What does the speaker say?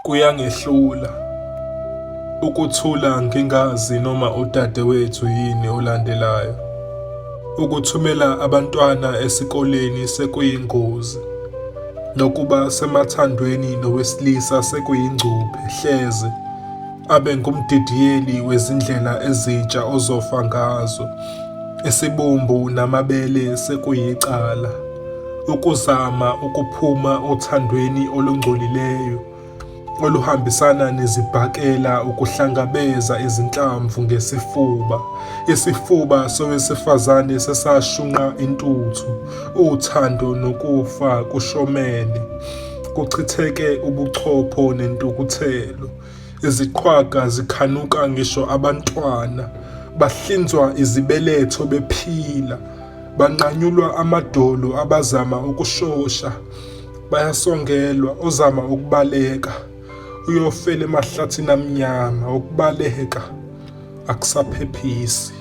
Kuyangehlula ukuthula ngingazi noma udadewethu yini olandelayo. Ukuthumela abantwana esikoleni sekuyingozi, nokuba semathandweni nowesilisa sekuyingcuphe hleze abe ngumdidiyeli wezindlela ezintsha ozofa ngazo. Isibumbu namabele sekuyicala. Ukuzama ukuphuma othandweni olungcolileyo oluhambisana nezibhakela ukuhlangabeza izinhlamvu ngesifuba. Isifuba sowesifazane sesashunqa intuthu, uthando nokufa kushomene. Kuchitheke ubuchopho nentukuthelo. Iziqhwaga zikhanuka ngisho abantwana. Bahlinzwa izibeletho bephila. Banqanyulwa amadolo abazama ukushosha. Bayasongelwa ozama ukubaleka. Uyofela emahlathini amnyama. Ukubaleka akusaphephisi.